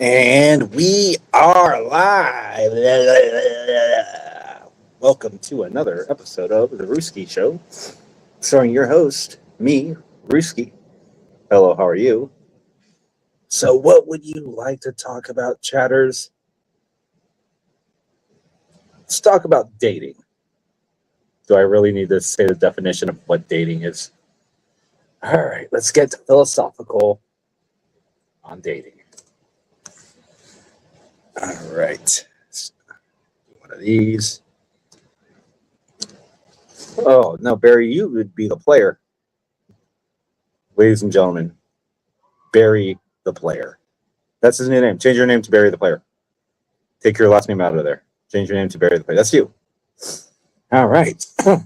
And we are live. Welcome to another episode of The Rooski Show, starring your host, me, Rooski. Hello, how are you? So, what would you like to talk about, chatters? Let's talk about dating. Do I really need to say the definition of what dating is? All right, let's get philosophical on dating. All right. One of these. Oh, no, Barry, you would be the player. Ladies and gentlemen, Barry the player. That's his new name. Change your name to Barry the player. Take your last name out of there. Change your name to Barry the player. That's you. All right. So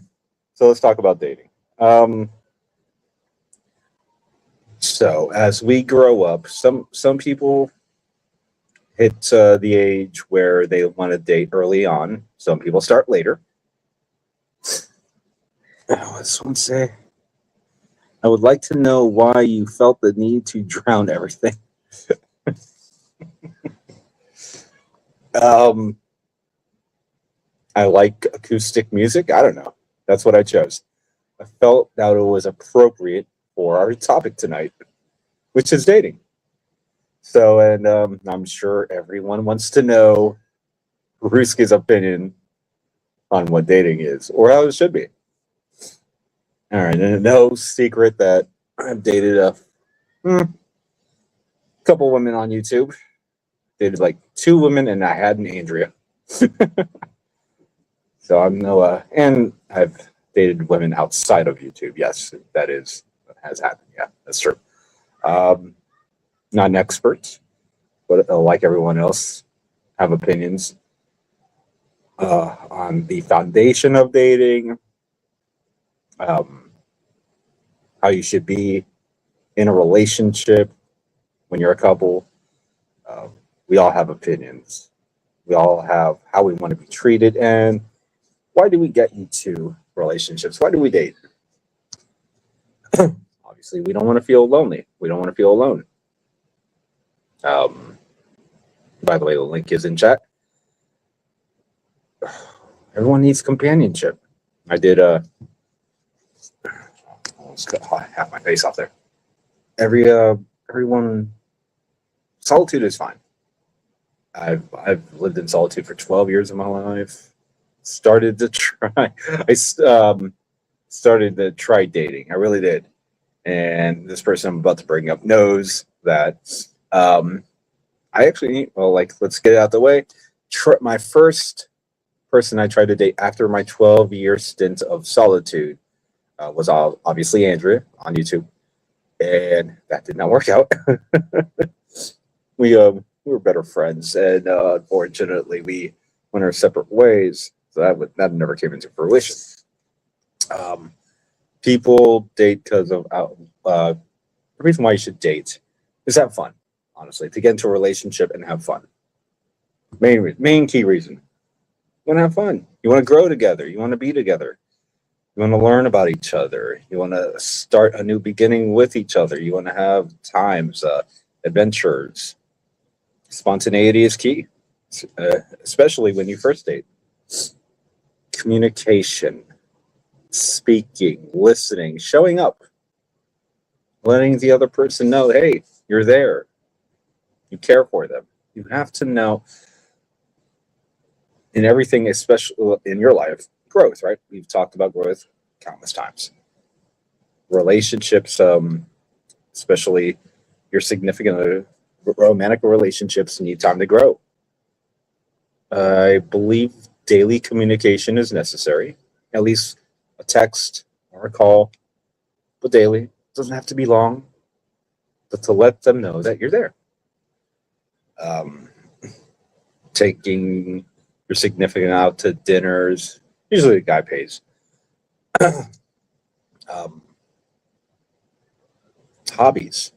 let's talk about dating. So as we grow up, some people hit the age where they want to date early on. Some people start later. What's someone say? I would like to know why you felt the need to drown everything. I like acoustic music. I don't know. That's what I chose. I felt that it was appropriate for our topic tonight, which is dating. So, and I'm sure everyone wants to know Ruski's opinion on what dating is, or how it should be. All right, and no secret that I've dated a couple women on YouTube. Dated like 2 women, and I had an Andrea. So I'm no, and I've dated women outside of YouTube. Yes, that has happened. Yeah, that's true. Not an expert, but like everyone else, have opinions on the foundation of dating, how you should be in a relationship when you're a couple. We all have opinions. We all have how we want to be treated, and why do we get into relationships? Why do we date? Obviously, we don't want to feel lonely. We don't want to feel alone. By the way, the link is in chat. Everyone needs companionship. I did almost cut half my face off there. Everyone, solitude is fine. I've lived in solitude for 12 years of my life. Started to try dating. I really did. And this person I'm about to bring up knows that let's get it out the way. My first person I tried to date after my 12-year stint of solitude was obviously Andrea on YouTube. And that did not work out. We were better friends, and unfortunately we went our separate ways. So that never came into fruition. People date because of the reason why you should date is have fun. Honestly, to get into a relationship and have fun. Main key reason. You want to have fun. You want to grow together. You want to be together. You want to learn about each other. You want to start a new beginning with each other. You want to have times, adventures. Spontaneity is key. especially when you first date. Communication, speaking, listening, showing up, letting the other person know, hey, you're there, you care for them. You have to know in everything, especially in your life, growth, right? We've talked about growth countless times. Relationships, especially your significant other, romantic relationships need time to grow. I believe daily communication is necessary, at least a text or a call, but daily. It doesn't have to be long, but to let them know that you're there. Um, Taking your significant out to dinners, usually the guy pays. um, Hobbies,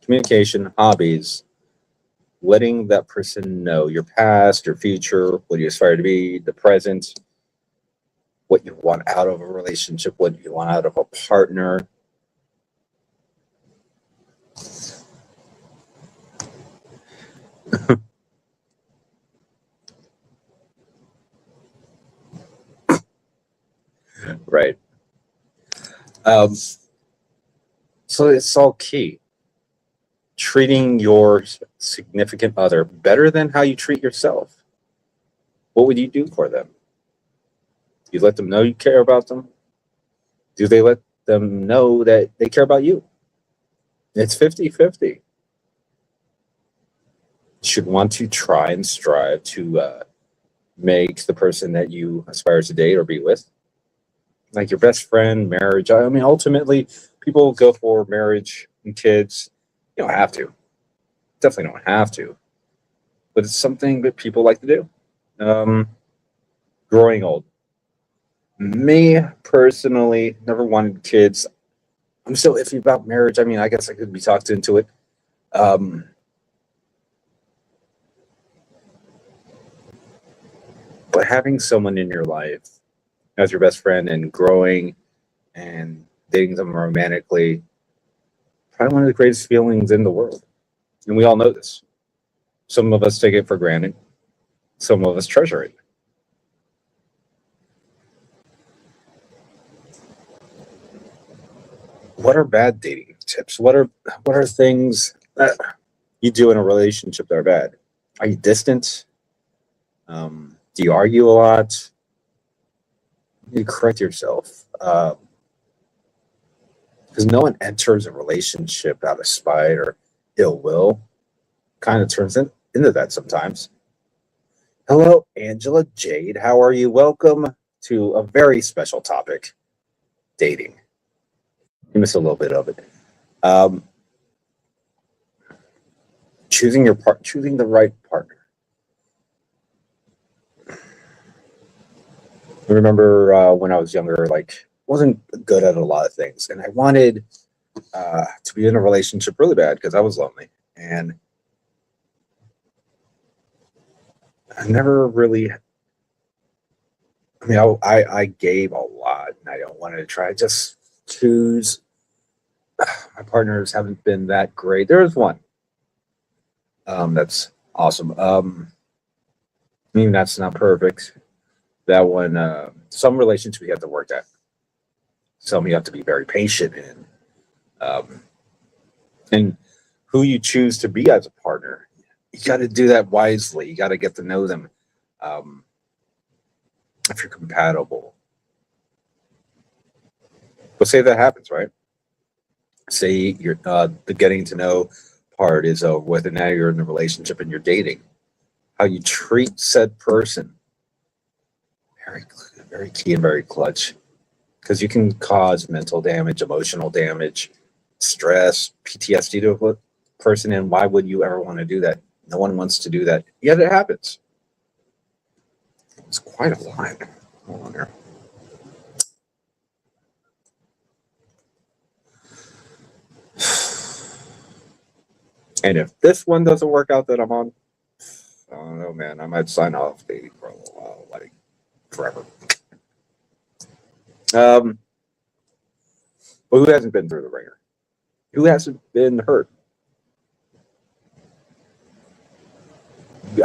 communication, hobbies, letting that person know your past, your future, what you aspire to be, the present, what you want out of a relationship, what you want out of a partner. Right. Um, so it's all key. Treating your significant other better than how you treat yourself. What would you do for them? You let them know you care about them? Do they let them know that they care about you? It's 50-50. You should want to try and strive to make the person that you aspire to date or be with like your best friend, marriage. I mean, ultimately, people go for marriage and kids. You don't have to. Definitely don't have to. But it's something that people like to do. Um, Growing old. Me personally, never wanted kids. I'm still iffy about marriage. I mean, I guess I could be talked into it. Um, but having someone in your life as your best friend and growing and dating them romantically, probably one of the greatest feelings in the world. And we all know this. Some of us take it for granted. Some of us treasure it. What are bad dating tips? What are things that you do in a relationship that are bad? Are you distant? Do you argue a lot? You correct yourself because no one enters a relationship out of spite or ill will. Kind of turns into that sometimes. Hello, Angela Jade. How are you? Welcome to a very special topic: dating. You missed a little bit of it. Um, choosing the right partner. I remember when I was younger, like wasn't good at a lot of things, and I wanted to be in a relationship really bad because I was lonely, and I never really. I mean, I gave a lot, and I don't want to try. Just choose. My partners haven't been that great. There was one that's awesome. I mean, that's not perfect. That one, some relationships we have to work at. Some you have to be very patient in. Um, and who you choose to be as a partner, you got to do that wisely. You got to get to know them. Um, if you're compatible, but say that happens, right? Say you're the getting to know part is over with, and now you're in a relationship and you're dating. How you treat said person, very, very key and very clutch, because you can cause mental damage, emotional damage, stress, PTSD to a person. And why would you ever want to do that? No one wants to do that. Yet it happens. It's quite a lot. Hold on here. And if this one doesn't work out that I'm on, I don't know, man. I might sign off dating for a little while, like forever. Um, but who hasn't been through the ringer? Who hasn't been hurt?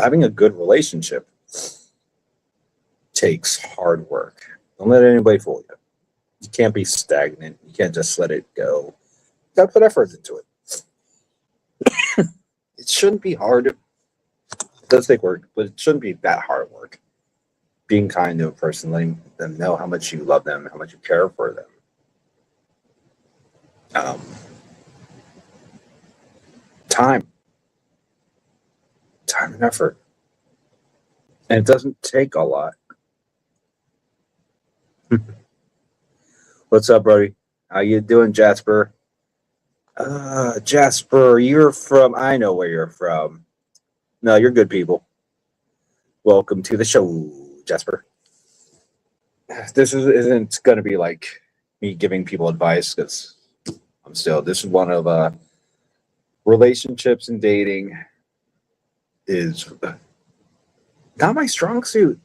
having a good relationship takes hard work. Don't let anybody fool you. You can't be stagnant. You can't just let it go. You gotta put effort into it. It shouldn't be hard. It does take work, but it shouldn't be that hard work. Being kind to a person, letting them know how much you love them, how much you care for them. Um, time, time and effort, and it doesn't take a lot. What's up, buddy? How you doing, Jasper? Jasper, you're from. I know where you're from. No, you're good people. Welcome to the show, Jasper. Isn't going to be like me giving people advice because I'm still. This is one of relationships and dating is not my strong suit.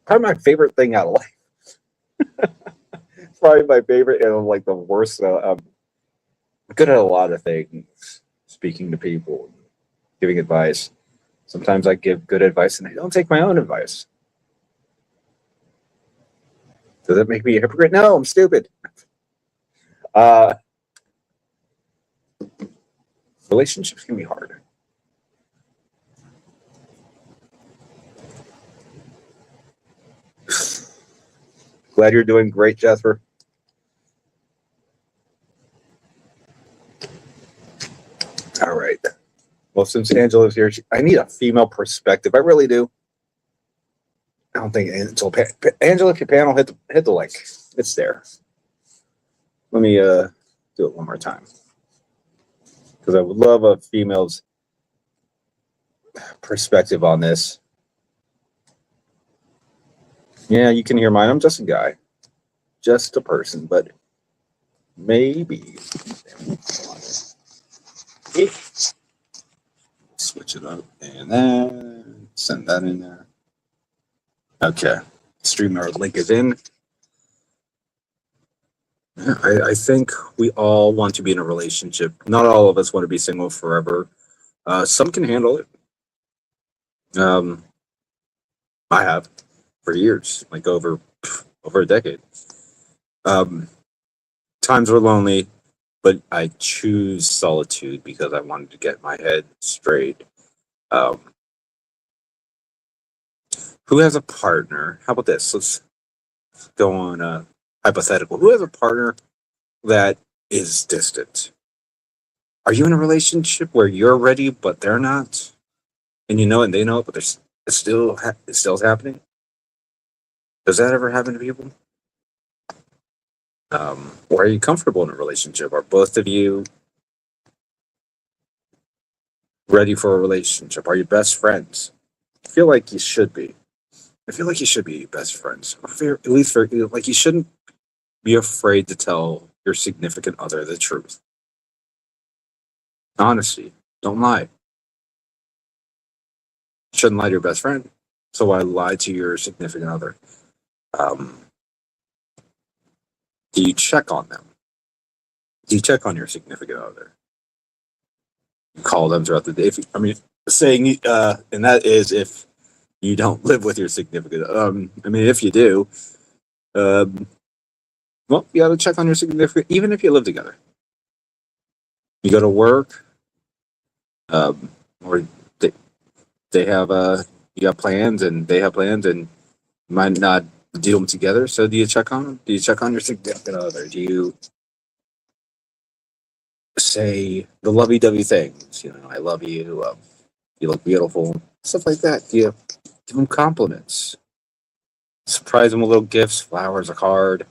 Probably my favorite thing out of life. Probably my favorite and like the worst. I'm good at a lot of things, speaking to people, giving advice. Sometimes I give good advice and I don't take my own advice. Does that make me a hypocrite? No, I'm stupid. Uh, Relationships can be hard. Glad you're doing great, Jasper. All right. Well, since Angela's here, I need a female perspective. I really do. I don't think until Angela, if your panel hit the link, it's there. Let me do it one more time because I would love a female's perspective on this. Yeah, you can hear mine. I'm just a guy, just a person, but maybe switch it up and then send that in there. Okay, StreamYard link is in. I think we all want to be in a relationship. Not all of us want to be single forever. Some can handle it. I have for years, like over a decade. Times were lonely, but I choose solitude because I wanted to get my head straight. Um, who has a partner? How about this? Let's go on a hypothetical. Who has a partner that is distant? Are you in a relationship where you're ready but they're not, and you know it and they know it, but it's still happening? Does that ever happen to people? Or are you comfortable in a relationship? Are both of you ready for a relationship? Are you best friends? I feel like you should be. I feel like you should be best friends. At least for like you shouldn't be afraid to tell your significant other the truth. Honesty. Don't lie. Shouldn't lie to your best friend. So why lie to your significant other? Do you check on them? Do you check on your significant other? You call them throughout the day. Saying, and that is if you don't live with your significant. If you do, well, you got to check on your significant, even if you live together. You go to work, or they have you got plans and they have plans and you might not do them together. So do you check on them? Do you check on your significant other? Do you say the lovey-dovey things? You know, I love you. You look beautiful. Stuff like that. Do you give them compliments? Surprise them with little gifts, flowers, a card.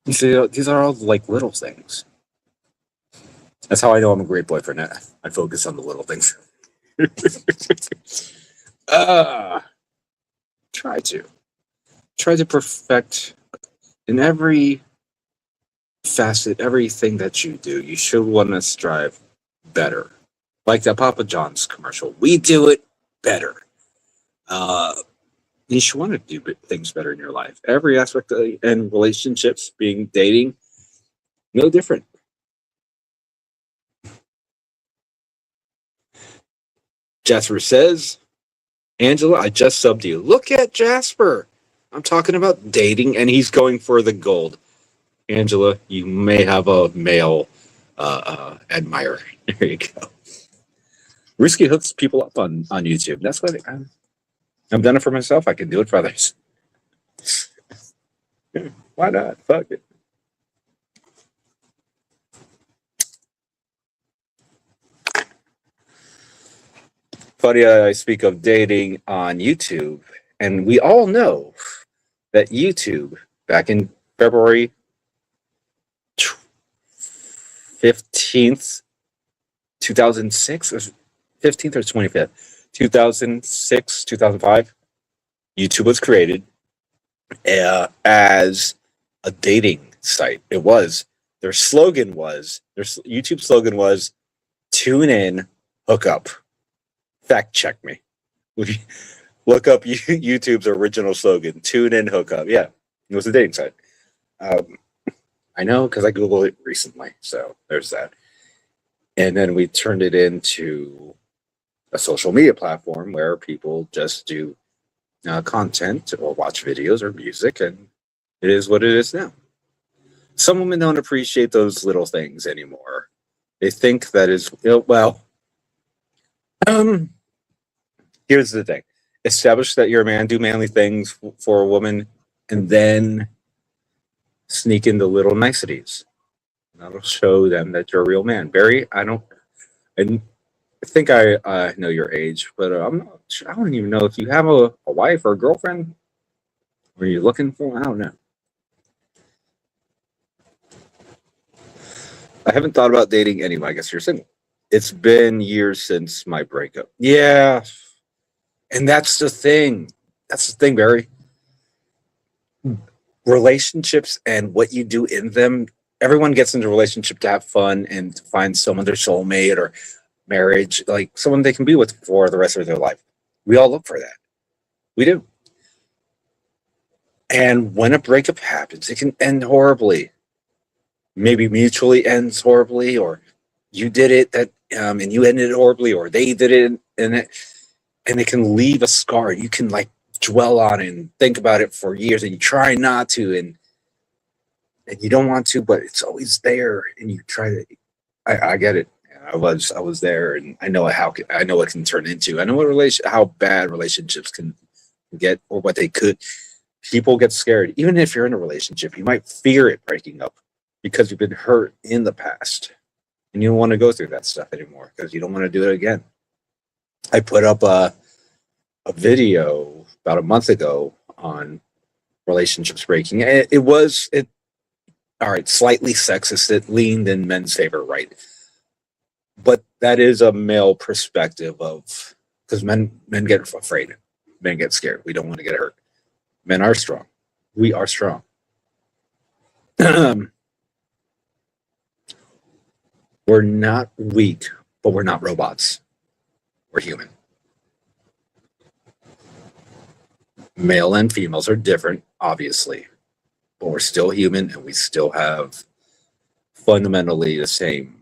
You see, these are all like little things. That's how I know I'm a great boyfriend. I focus on the little things. Try to perfect in every facet, everything that you do. You should want to strive better. Like that Papa John's commercial. We do it better. You should want to do things better in your life. Every aspect and relationships, being dating, no different. Jasper says, Angela, I just subbed you. Look at Jasper. I'm talking about dating, and he's going for the gold. Angela, you may have a male admirer. There you go. Risky hooks people up on YouTube. That's what I've done it for myself. I can do it for others. Why not? Fuck it. Funny, I speak of dating on YouTube, and we all know that YouTube back in February 15th, 2006, or 15th or 25th, 2006, 2005, YouTube was created as a dating site. It was. Their YouTube slogan was, tune in, hook up. Fact check me. Look up YouTube's original slogan, tune in, hook up. Yeah, it was a dating site. I know because I Googled it recently, so there's that. And then we turned it into a social media platform where people just do content or watch videos or music, and it is what it is now. Some women don't appreciate those little things anymore. They think that is, well, here's the thing. Establish that you're a man, do manly things for a woman, and then sneak in the little niceties. That'll show them that you're a real man. Barry, I think I know your age, but I'm not sure. I don't even know if you have a wife or a girlfriend. Or are you looking for? I don't know. I haven't thought about dating anyone. I guess you're single. It's been years since my breakup. Yeah. And that's the thing. That's the thing, Barry. Relationships and what you do in them, everyone gets into a relationship to have fun and to find someone, their soulmate or marriage, like someone they can be with for the rest of their life. We all look for that. We do. And when a breakup happens, it can end horribly. Maybe mutually ends horribly, or you did it and you ended it horribly, or they did it and it can leave a scar. You can like dwell on it and think about it for years, and you try not to, and you don't want to, but it's always there, and you try to. I get it. I was there, and I know I know what it can turn into. I know how bad relationships can get, or what they could. People get scared, even if you're in a relationship. You might fear it breaking up because you've been hurt in the past, and you don't want to go through that stuff anymore because you don't want to do it again. I put up a video about a month ago on relationships breaking. It was all right, slightly sexist. It leaned in men's favor, right? But that is a male perspective of, because men get afraid, men get scared. We don't want to get hurt. Men are strong. We are strong. We're not weak, but we're not robots. We're human. Male and females are different, obviously, but we're still human, and we still have fundamentally the same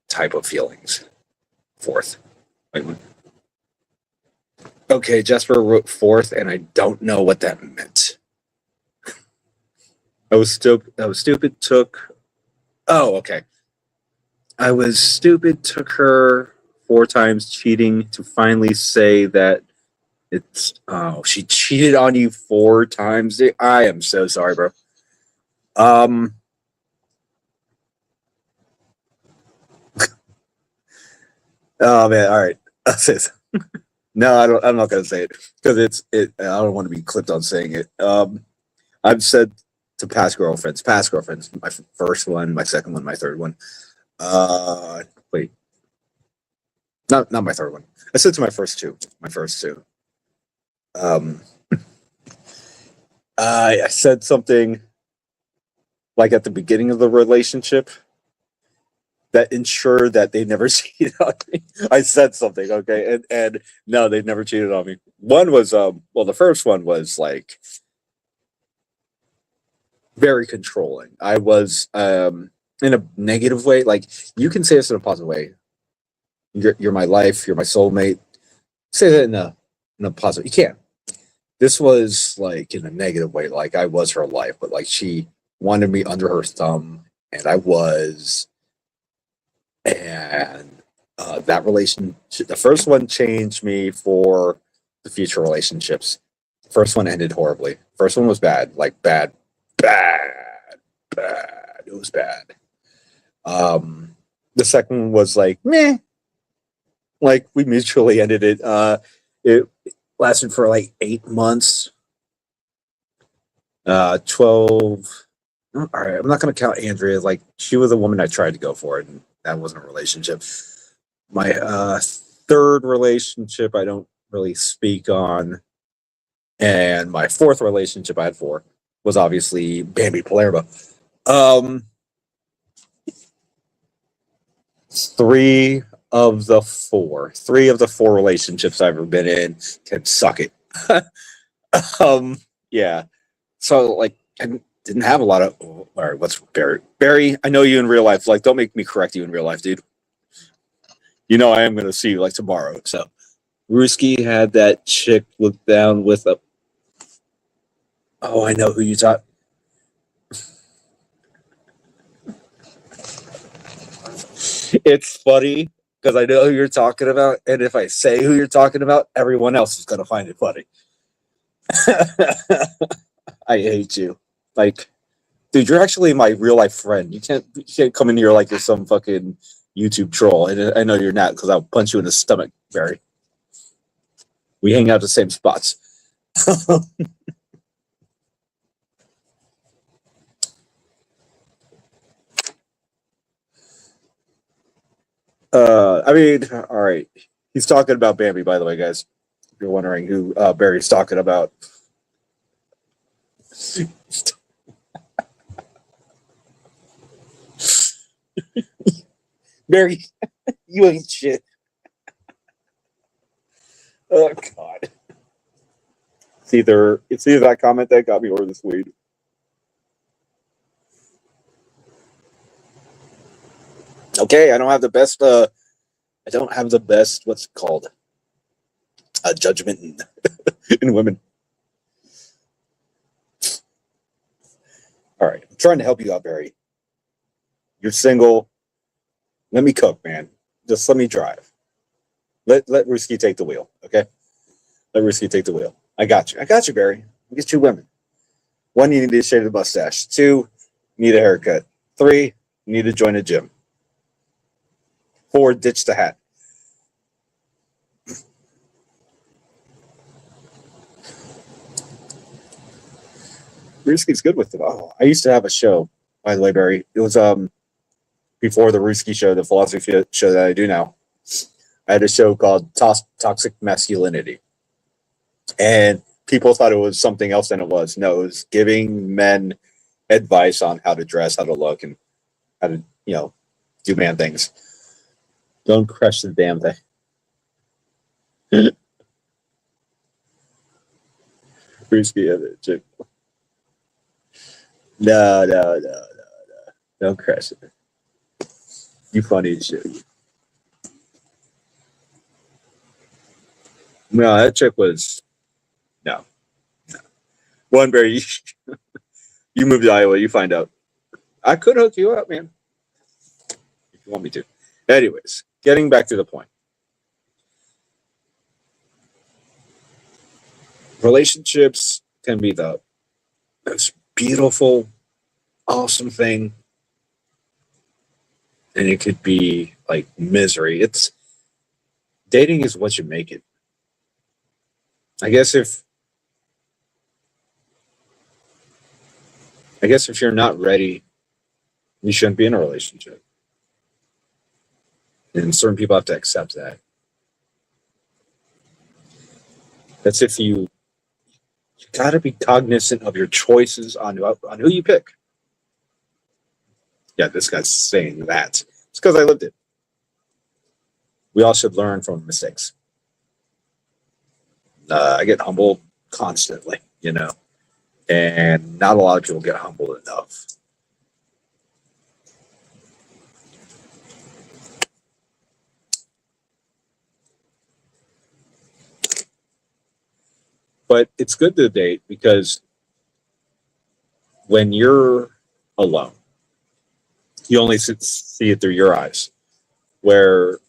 type of feelings. Fourth. Wait. Okay, Jasper wrote fourth, and I don't know what that meant. I was stupid. Oh, okay. I was stupid. Took her 4 times cheating to finally say that she cheated on you 4 times. I am so sorry, bro. Oh man, all right. No, I'm not gonna say it because I don't want to be clipped on saying it. I've said to past girlfriends, my first one, my second one, my third one. Wait, not my third one. I said to my first two. I said something like at the beginning of the relationship that ensured that they never cheated on me. I said something, okay, and no, they never cheated on me. One was the first one was like very controlling. I was in a negative way. Like, you can say this in a positive way. You're my life. You're my soulmate. say that in a positive. You can't. This was like in a negative way. Like I was her life, but like she wanted me under her thumb, and I was, and that relationship, the first one changed me for the future relationships. The first one ended horribly. First one was bad, like bad, bad, bad. It was bad. The second one was like meh, like we mutually ended it. It lasted for like 8 months. 12. All right, I'm not going to count Andrea. Like she was a woman I tried to go for, and that wasn't a relationship. My third relationship, I don't really speak on, and my fourth relationship I had four was obviously Bambi Palermo. Um, three of the four relationships I've ever been in can suck it. Yeah. So like I didn't have a lot of. Oh, all right, what's Barry? Barry, I know you in real life. Like, don't make me correct you in real life, dude. You know I am gonna see you like tomorrow. So Ruski had that chick look down with a. Oh, I know who you talk. It's funny because I know who you're talking about, and if I say who you're talking about, everyone else is gonna find it funny. I hate you. Like, dude, you're actually my real life friend. You can't come in here like you're some fucking YouTube troll. And I know you're not because I'll punch you in the stomach, Barry. We hang out the same spots. I mean, all right. He's talking about Bambi, by the way, guys. If you're wondering who Barry's talking about. Barry, you ain't shit. Oh God. It's either that comment that got me or this weed. Okay, I don't have the best what's it called? Judgment in women. All right. I'm trying to help you out, Barry. You're single. Let me cook, man. Just let me drive. Let Ruski take the wheel, okay? Let Ruski take the wheel. I got you. I got you, Barry. I'll get you women. One, you need to shave the mustache. Two, you need a haircut. Three, you need to join a gym. Four, ditch the hat. Ruski's good with it. Oh, I used to have a show, by the way, Barry. It was before the Ruski show, the philosophy show that I do now. I had a show called Toxic Masculinity. And people thought it was something else than it was. No, it was giving men advice on how to dress, how to look, and how to, do man things. Don't crush the damn thing. Ruski of it, chick. No. Don't crush it. You funny as shit. No, that chick was no. One Barry, you moved to Iowa, you find out. I could hook you up, man. If you want me to. Anyways, getting back to the point. Relationships can be the most beautiful, awesome thing. And it could be like misery. It's dating is what you make it. I guess if you're not ready, you shouldn't be in a relationship. And certain people have to accept that. That's if you got to be cognizant of your choices on who you pick. Yeah, this guy's saying that. It's because I lived it. We all should learn from mistakes. I get humbled constantly, and not a lot of people get humbled enough. But it's good to date because when you're alone, you only see it through your eyes. Where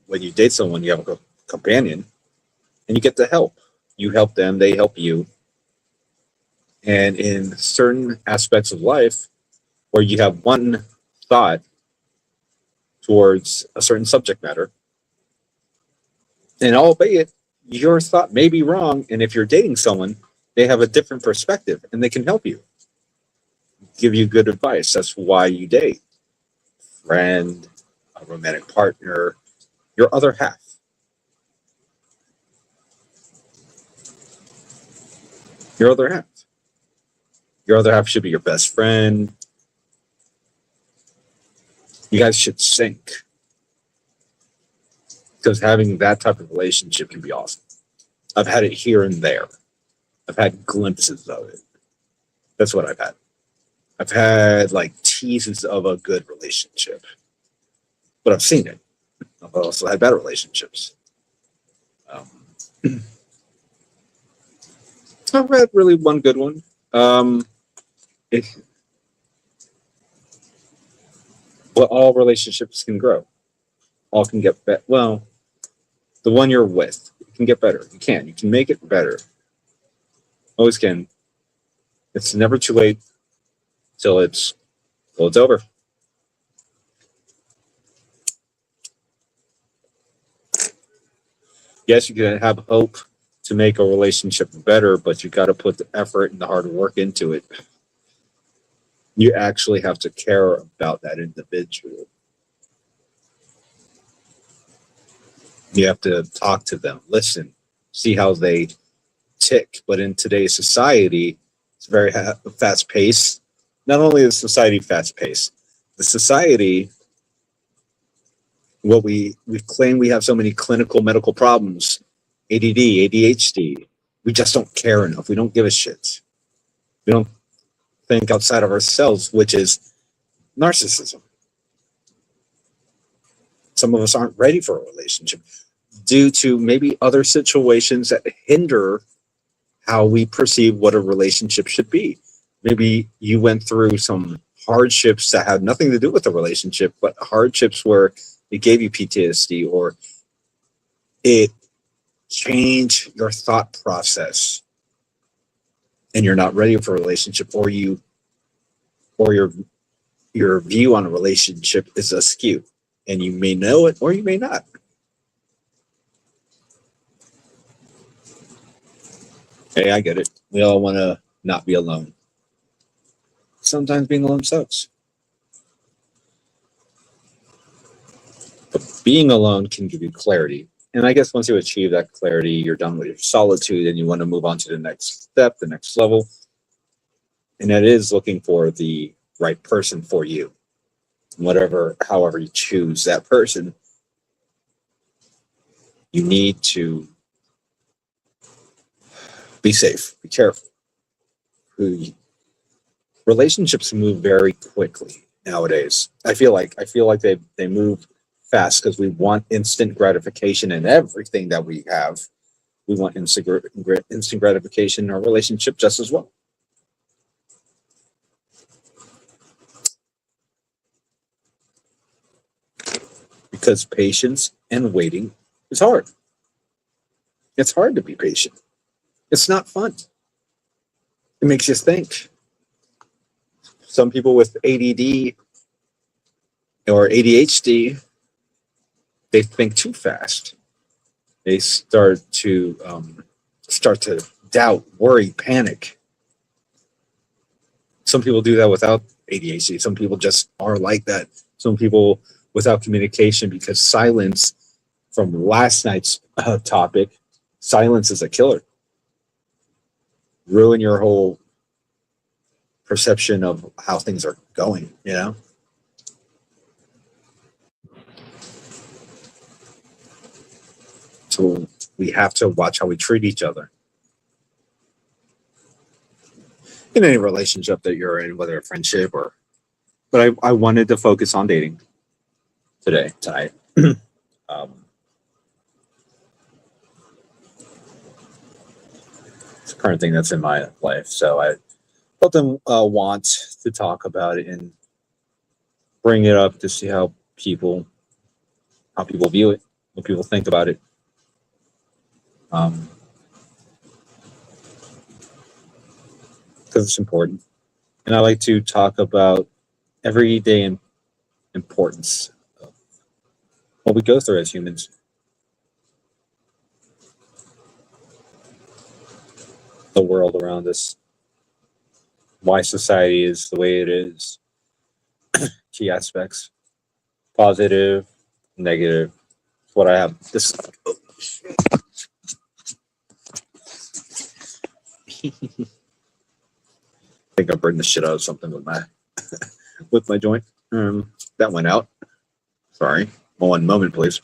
when you date someone, you have a companion and you get to help. You help them, they help you. And in certain aspects of life where you have one thought towards a certain subject matter, and albeit your thought may be wrong, and if you're dating someone, they have a different perspective and they can help you, give you good advice. That's why you date. Friend, a romantic partner, your other half. Your other half. Your other half should be your best friend. You guys should sync. Because having that type of relationship can be awesome. I've had it here and there. I've had glimpses of it. That's what I've had. I've had like teases of a good relationship. But I've seen it. I've also had bad relationships. I've had really one good one. Well, all relationships can grow. All can get better. Well, the one you're with can get better. You can. You can make it better. Always can. It's never too late till it's over. Yes, you can have hope to make a relationship better, but you got to put the effort and the hard work into it. You actually have to care about that individual. You have to talk to them, listen, see how they tick. But in today's society, it's very fast paced. Not only is society fast paced, the society, what we claim we have so many clinical medical problems, ADD, ADHD. We just don't care enough. We don't give a shit. We don't think outside of ourselves, which is narcissism. Some of us aren't ready for a relationship due to maybe other situations that hinder how we perceive what a relationship should be. Maybe you went through some hardships that had nothing to do with the relationship, but hardships where it gave you PTSD or it changed your thought process and you're not ready for a relationship, or your view on a relationship is askew, and you may know it or you may not. Hey, I get it. We all want to not be alone. Sometimes being alone sucks. But being alone can give you clarity. And I guess once you achieve that clarity, you're done with your solitude and you want to move on to the next step, the next level. And that is looking for the right person for you. However you choose that person, you need to be safe, be careful. Relationships move very quickly nowadays. I feel like they move fast because we want instant gratification in everything that we have. We want instant gratification in our relationship just as well. Because patience and waiting is hard. It's hard to be patient. It's not fun. It makes you think. Some people with ADD or ADHD, they think too fast. They start to doubt, worry, panic. Some people do that without ADHD. Some people just are like that. Some people without communication, because silence, from last night's topic, silence is a killer. Ruin your whole perception of how things are going, you know? So we have to watch how we treat each other. In any relationship that you're in, whether a friendship or, but I wanted to focus on dating tonight. It's a current thing that's in my life. So I felt them want to talk about it and bring it up to see how people view it, what people think about it. Because it's important. And I like to talk about everyday importance of what we go through as humans. The world around us, why society is the way it is, key aspects, positive, negative. What I have this. I think I burned the shit out of something with my with my joint. That went out. Sorry. One moment, please.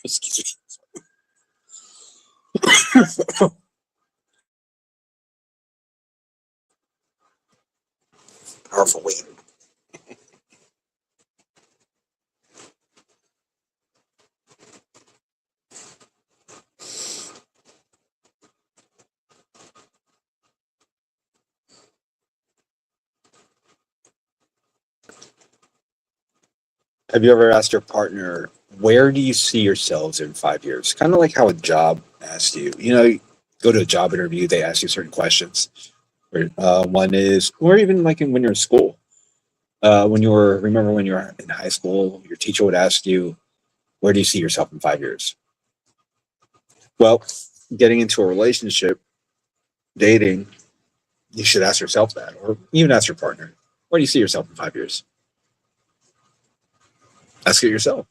Excuse me. Powerful weight. Have you ever asked your partner, where do you see yourselves in 5 years? Kind of like how a job asks you. You know, you go to a job interview, they ask you certain questions. One is, or even like when you're in school. Remember when you were in high school, your teacher would ask you, where do you see yourself in 5 years? Well, getting into a relationship, dating, you should ask yourself that, or even ask your partner, where do you see yourself in 5 years? Ask it yourself.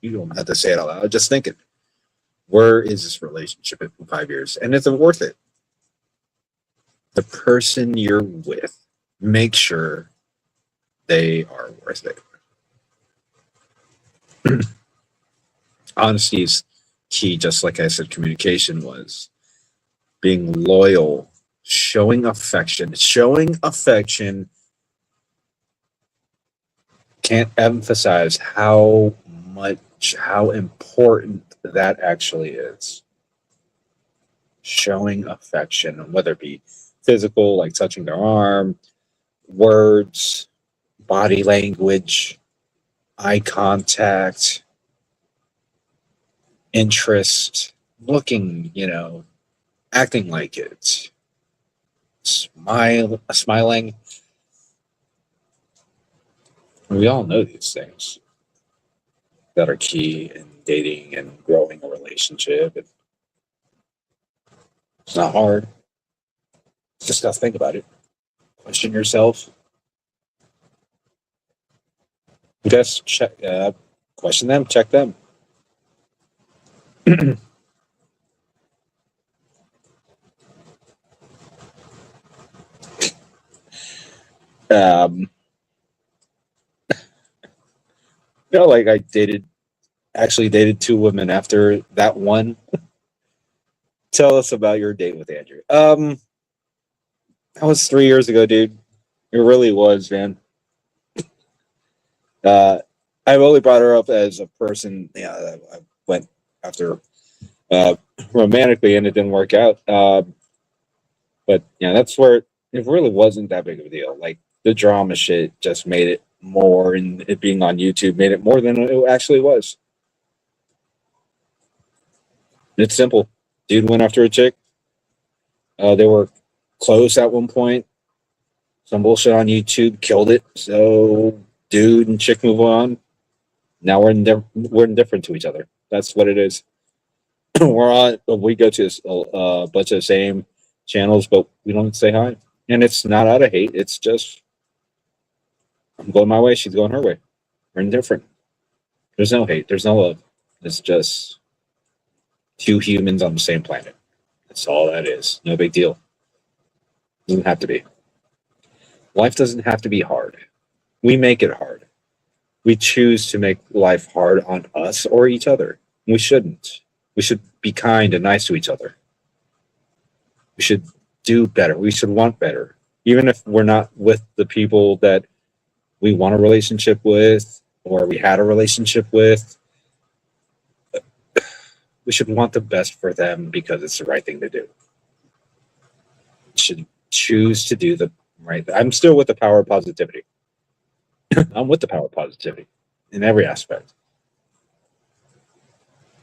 You don't have to say it out loud. Just think it. Where is this relationship in 5 years? And is it worth it? The person you're with, make sure they are worth it. Honesty is key, just like I said, communication was. Being loyal, showing affection. Showing affection, can't emphasize how important that actually is. Showing affection, whether it be physical, like touching their arm, words, body language, eye contact, interest, looking, acting like it, smiling. We all know these things that are key in dating and growing a relationship. It's not hard. Just gotta think about it. Question yourself. Just question them, check them. um, like I actually dated two women after that one. Tell us about your date with Andrew. That was 3 years ago, dude. It really was, man. I've only brought her up as a person. Yeah, I went after romantically, and it didn't work out. But yeah, that's where it really wasn't that big of a deal. Like the drama shit just made it more, and it being on YouTube made it more than it actually was. It's simple. Dude went after a chick. They were close at one point. Some bullshit on YouTube killed it. So dude and chick move on. Now we're indifferent to each other. That's what it is. We go to a bunch of the same channels, but we don't say hi. And it's not out of hate. It's just I'm going my way. She's going her way. We're indifferent. There's no hate. There's no love. It's just two humans on the same planet. That's all that is. No big deal. Doesn't have to be. Life doesn't have to be hard. We make it hard. We choose to make life hard on us or each other. We shouldn't. We should be kind and nice to each other. We should do better. We should want better. Even if we're not with the people that we want a relationship with or we had a relationship with, we should want the best for them because it's the right thing to do. We should choose to do the right thing. I'm still with the power of positivity. I'm with the power of positivity in every aspect.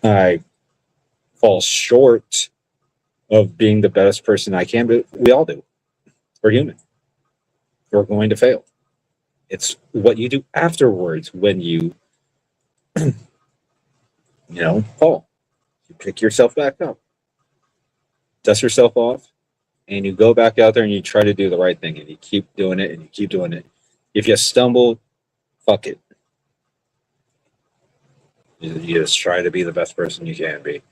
I fall short of being the best person I can, but we all do. We're human. We're going to fail. It's what you do afterwards when fall. You pick yourself back up, dust yourself off, and you go back out there and you try to do the right thing and you keep doing it and you keep doing it. If you stumble, fuck it. You just try to be the best person you can be.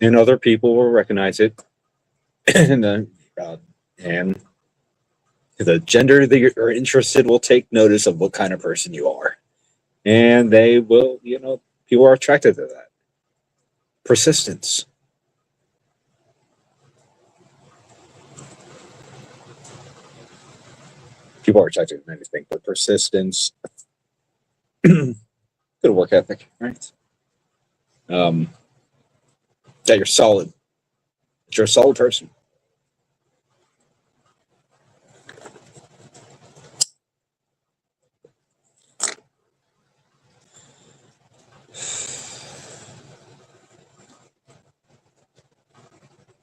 And other people will recognize it. and the gender that you're interested will take notice of what kind of person you are. And they will, people are attracted to that. Persistence. People are attracted to anything, but persistence, good work ethic, right? That you're solid. That you're a solid person.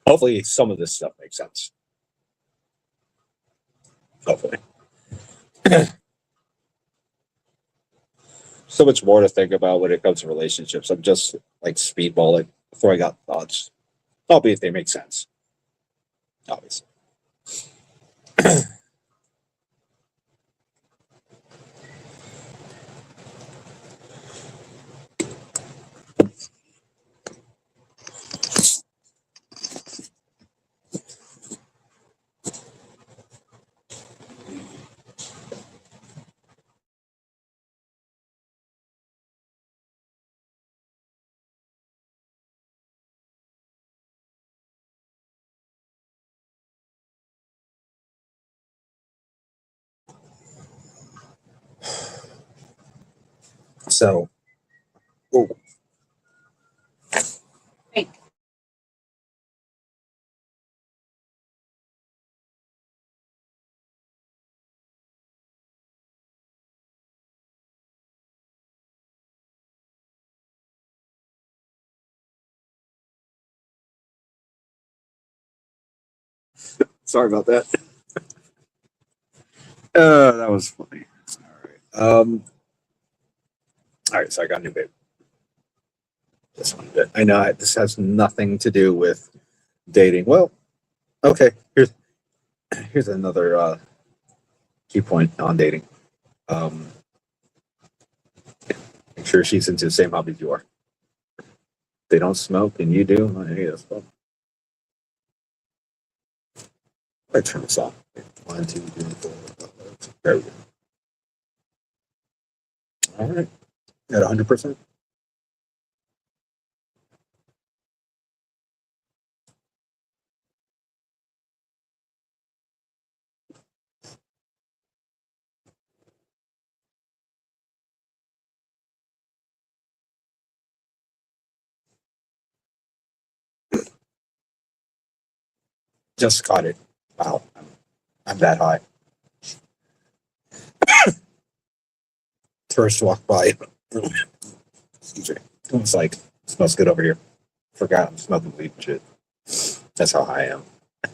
Hopefully, some of this stuff makes sense. Hopefully. So much more to think about when it comes to relationships. I'm just like speedballing, throwing out thoughts. Albeit they make sense. Obviously. So, ooh. Right. Sorry about that. That was funny. All right. So I got a new babe. This one. I know this has nothing to do with dating. Well, okay. Here's another key point on dating. Make sure she's into the same hobbies you are. They don't smoke and you do. Hey, that's fun. I turn this off. 1, 2, 3, 4. There we go. All right. At 100%. Just got it. Wow. I'm that high. Tourist walk by. Excuse me. It's like, smells good over here. Forgot I'm smoking weed and shit. That's how high I am. You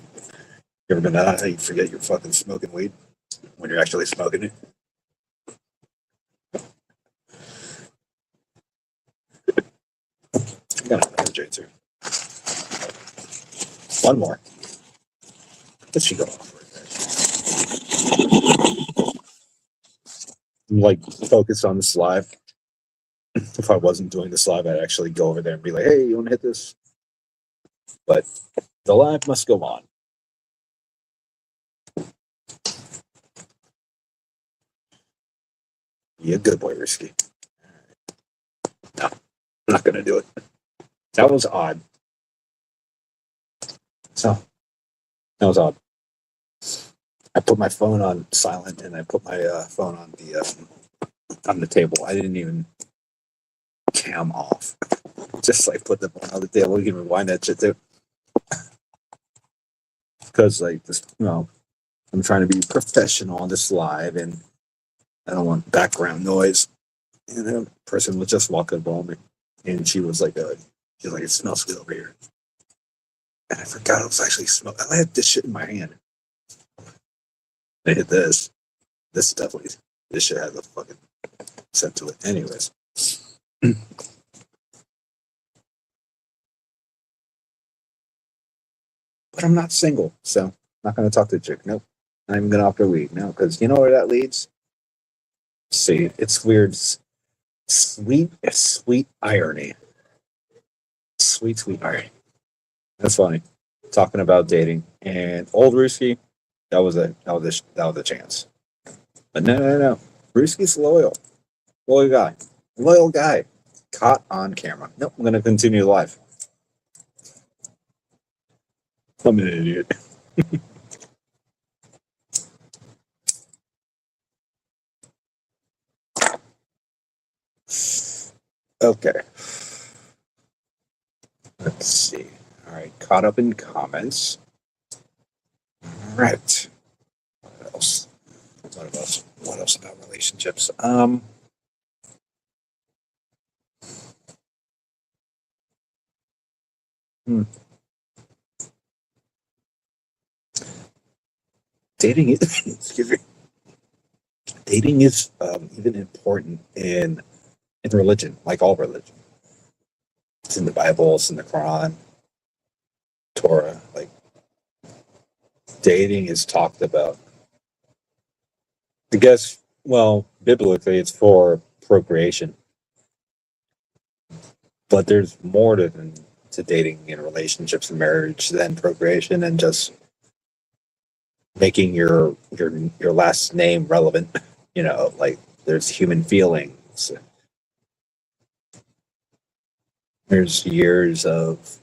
ever been that high? You forget you're fucking smoking weed when you're actually smoking it. I got another J too. One more. Let she go off right there. I'm like focused on this live. If I wasn't doing this live, I'd actually go over there and be like, hey, you want to hit this? But the live must go on. Yeah, good boy, Risky. No, I'm not going to do it. That was odd. So, That was odd. I put my phone on silent and I put my phone on the table. I didn't even cam off. Just like put the phone on the table. You can rewind that shit too. Because like this, I'm trying to be professional on this live, and I don't want background noise. And a person was just walking by me, and she was like, "It smells good over here." And I forgot it was actually smell. I had this shit in my hand. I hit this. This shit has a fucking scent to it. Anyways. But I'm not single, so I'm not going to talk to a chick. Nope. Not even going to offer weed. No, because you know where that leads? See, it's weird. Sweet irony. Sweet irony. That's funny. Talking about dating and old Ruski, that was a chance. But no. Ruski's loyal guy. Caught on camera. Nope, I'm going to continue live. I'm an idiot. Okay. Let's see. All right. Caught up in comments. All right. What else? What else about relationships? Dating is excuse me. Dating is even important in religion, like all religion. It's in the Bible, it's in the Quran, Torah. Like dating is talked about. I guess, well, biblically, it's for procreation, but there's more to dating in relationships and marriage than procreation and just making your last name relevant. Like there's human feelings. There's years of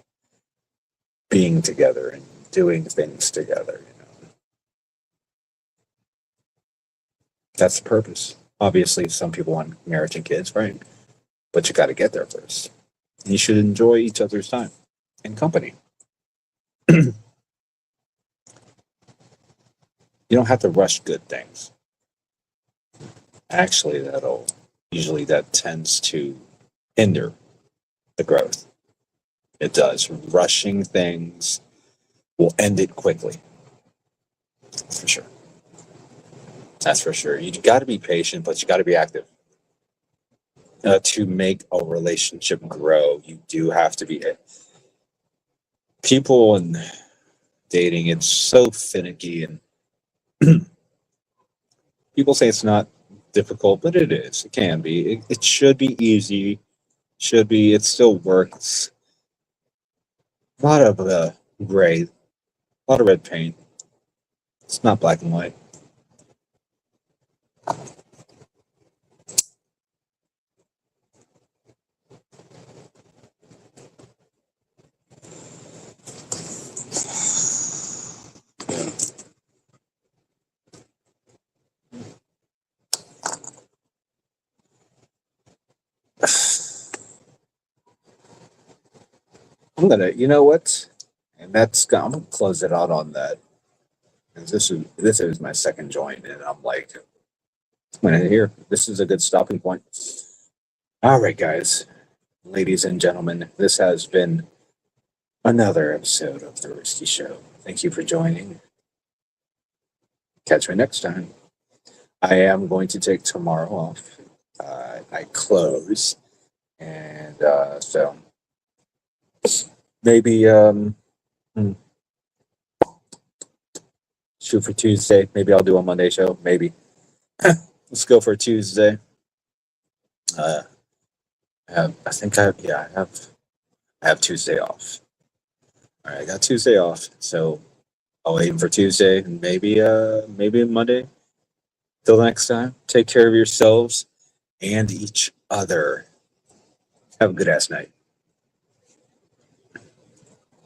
being together and doing things together. That's the purpose. Obviously, some people want marriage and kids, right? But you got to get there first. You should enjoy each other's time and company. You don't have to rush good things. Actually, that tends to hinder the growth. It does. Rushing things will end it quickly. For sure. That's for sure. You got to be patient, but you got to be active. To make a relationship grow, you do have to be. People and dating, it's so finicky, and people say it's not difficult, but it is. It can be. It should be easy. Should be. It still works. A lot of gray, a lot of red paint. It's not black and white. You know what? And I'm gonna close it out on that. This is my second joint, and I'm like, here. This is a good stopping point. All right, guys, ladies and gentlemen, this has been another episode of the Risky Show. Thank you for joining. Catch me next time. I am going to take tomorrow off. I close, and so maybe shoot for Tuesday. Maybe I'll do a Monday show. Maybe. Let's go for Tuesday. I have Tuesday off. All right, I got Tuesday off, so I'll aim for Tuesday and maybe Monday. Till next time, take care of yourselves and each other. Have a good ass night.